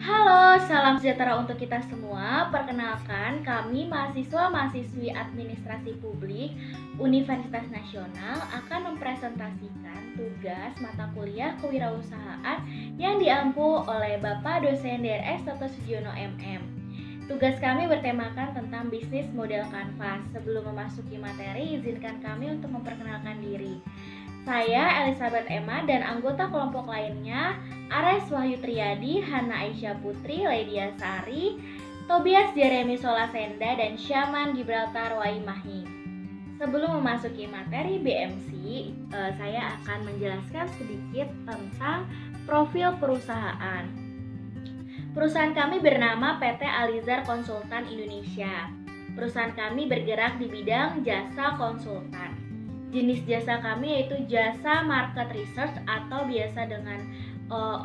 Halo, salam sejahtera untuk kita semua. Perkenalkan, kami mahasiswa-mahasiswi Administrasi Publik Universitas Nasional akan mempresentasikan tugas mata kuliah kewirausahaan yang diampu oleh Bapak dosen DRS Toto Sugiono MM. Tugas kami bertemakan tentang bisnis model kanvas. Sebelum memasuki materi, izinkan kami untuk memperkenalkan diri. Saya Elizabeth Emma dan anggota kelompok lainnya Ares Wahyu Triyadi, Hana Aisyah Putri, Ledia Sari, Tobias Jeremy Solasenda, dan Syaman Gibraltar Waimahi. Sebelum memasuki materi BMC, saya akan menjelaskan sedikit tentang profil perusahaan. Perusahaan kami bernama PT Alizar Konsultan Indonesia. Perusahaan kami bergerak di bidang jasa konsultan. Jenis jasa kami yaitu jasa market research atau biasa dengan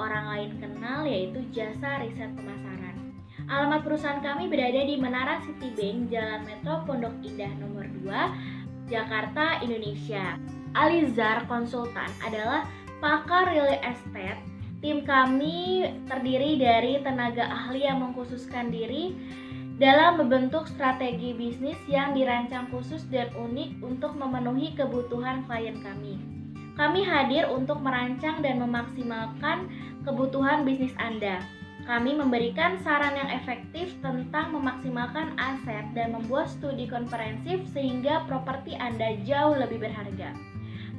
orang lain kenal yaitu jasa riset pemasaran. Alamat perusahaan kami berada di Menara Citibank, Jalan Metro Pondok Indah nomor 2, Jakarta, Indonesia. Alizar Konsultan adalah pakar real estate. Tim kami terdiri dari tenaga ahli yang mengkhususkan diri dalam membentuk strategi bisnis yang dirancang khusus dan unik untuk memenuhi kebutuhan klien kami. Kami hadir untuk merancang dan memaksimalkan kebutuhan bisnis Anda. Kami memberikan saran yang efektif tentang memaksimalkan aset dan membuat studi komprehensif sehingga properti Anda jauh lebih berharga.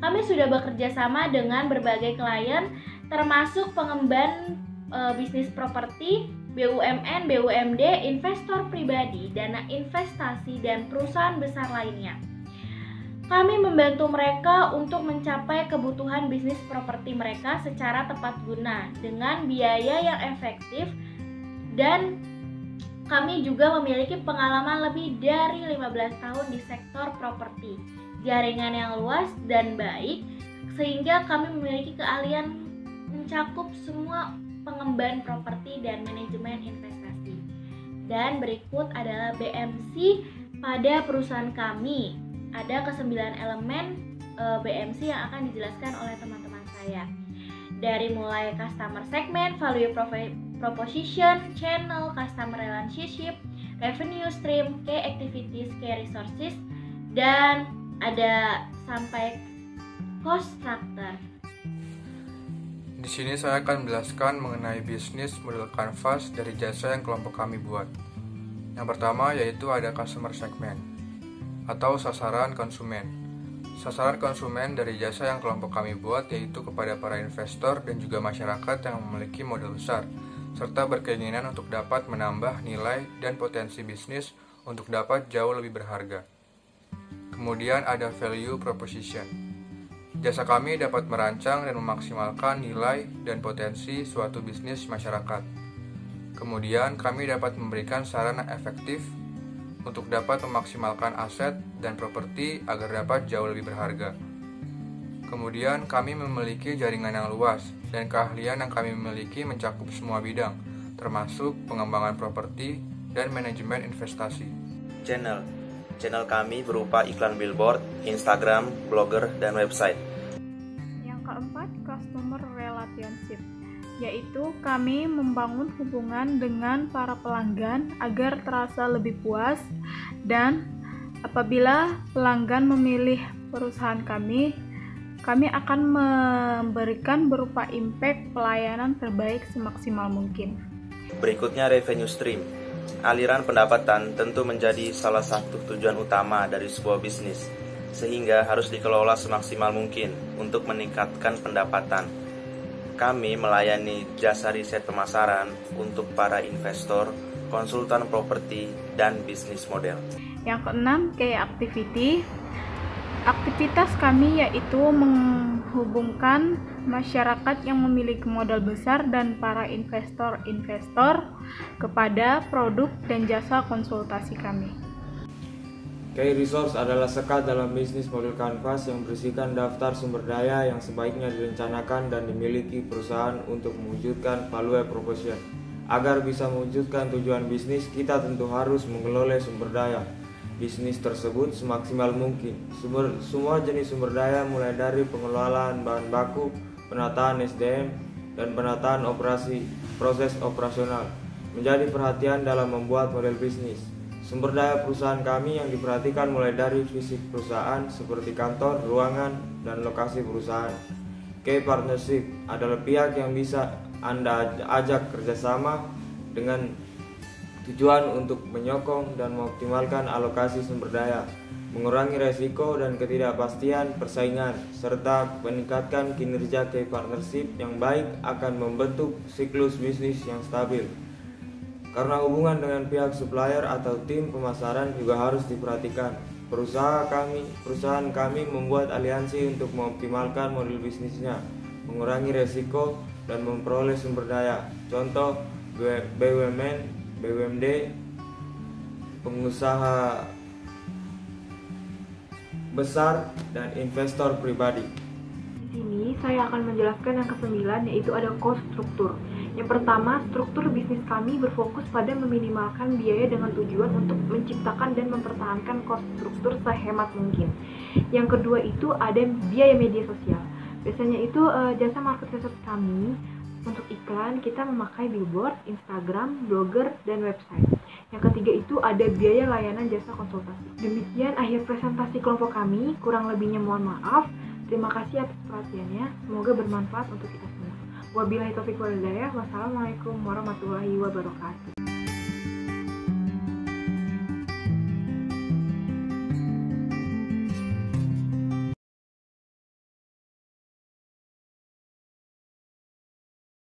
Kami sudah bekerja sama dengan berbagai klien termasuk pengemban bisnis properti, BUMN, BUMD, investor pribadi, dana investasi, dan perusahaan besar lainnya. Kami membantu mereka untuk mencapai kebutuhan bisnis properti mereka secara tepat guna dengan biaya yang efektif, dan kami juga memiliki pengalaman lebih dari 15 tahun di sektor properti, jaringan yang luas dan baik, sehingga kami memiliki keahlian mencakup semua pengembangan properti dan manajemen investasi. Dan berikut adalah BMC pada perusahaan kami. Ada ke-9 elemen BMC yang akan dijelaskan oleh teman-teman saya. Dari mulai customer segment, value proposition, channel, customer relationship, revenue stream, key activities, key resources, dan ada sampai cost structure. Di sini saya akan menjelaskan mengenai bisnis model kanvas dari jasa yang kelompok kami buat. Yang pertama yaitu ada customer segment atau sasaran konsumen. Sasaran konsumen dari jasa yang kelompok kami buat yaitu kepada para investor dan juga masyarakat yang memiliki modal besar serta berkeinginan untuk dapat menambah nilai dan potensi bisnis untuk dapat jauh lebih berharga. Kemudian ada value proposition. Jasa kami dapat merancang dan memaksimalkan nilai dan potensi suatu bisnis masyarakat. Kemudian kami dapat memberikan saran efektif untuk dapat memaksimalkan aset dan properti agar dapat jauh lebih berharga. Kemudian kami memiliki jaringan yang luas dan keahlian yang kami miliki mencakup semua bidang, termasuk pengembangan properti dan manajemen investasi. Channel kami berupa iklan billboard, Instagram, blogger, dan website. Yang keempat, customer relationship, yaitu kami membangun hubungan dengan para pelanggan agar terasa lebih puas, dan apabila pelanggan memilih perusahaan kami akan memberikan berupa impact pelayanan terbaik semaksimal mungkin. Berikutnya revenue stream. Aliran pendapatan tentu menjadi salah satu tujuan utama dari sebuah bisnis, sehingga harus dikelola semaksimal mungkin untuk meningkatkan pendapatan. Kami melayani jasa riset pemasaran untuk para investor, konsultan properti, dan bisnis model. Yang keenam, key activity. Aktivitas kami yaitu menghubungkan masyarakat yang memiliki modal besar dan para investor kepada produk dan jasa konsultasi kami. Key resource adalah sekat dalam bisnis model kanvas yang berisikan daftar sumber daya yang sebaiknya direncanakan dan dimiliki perusahaan untuk mewujudkan value proposition. Agar bisa mewujudkan tujuan bisnis, kita tentu harus mengelola sumber daya bisnis tersebut semaksimal mungkin. Semua jenis sumber daya mulai dari pengelolaan bahan baku, penataan SDM, dan penataan proses operasional menjadi perhatian dalam membuat model bisnis. Sumber daya perusahaan kami yang diperhatikan mulai dari fisik perusahaan seperti kantor, ruangan, dan lokasi perusahaan. Key partnership adalah pihak yang bisa Anda ajak kerjasama dengan tujuan untuk menyokong dan mengoptimalkan alokasi sumber daya, mengurangi resiko dan ketidakpastian persaingan, serta meningkatkan kinerja key partnership yang baik akan membentuk siklus bisnis yang stabil. Karena hubungan dengan pihak supplier atau tim pemasaran juga harus diperhatikan. Perusahaan kami membuat aliansi untuk mengoptimalkan model bisnisnya, mengurangi resiko, dan memperoleh sumber daya. Contoh BUMN, BUMD, pengusaha besar, dan investor pribadi. Di sini saya akan menjelaskan yang ke-9, yaitu ada cost struktur. Yang pertama, struktur bisnis kami berfokus pada meminimalkan biaya dengan tujuan untuk menciptakan dan mempertahankan cost struktur sehemat mungkin. Yang kedua itu ada biaya media sosial. Biasanya itu jasa market research kami untuk iklan kita memakai billboard, Instagram, blogger, dan website. Yang ketiga itu ada biaya layanan jasa konsultasi. Demikian akhir presentasi kelompok kami, kurang lebihnya mohon maaf. Terima kasih atas perhatiannya, semoga bermanfaat untuk kita semua. Wabillahi taufiq wal hidayah. Wassalamualaikum warahmatullahi wabarakatuh.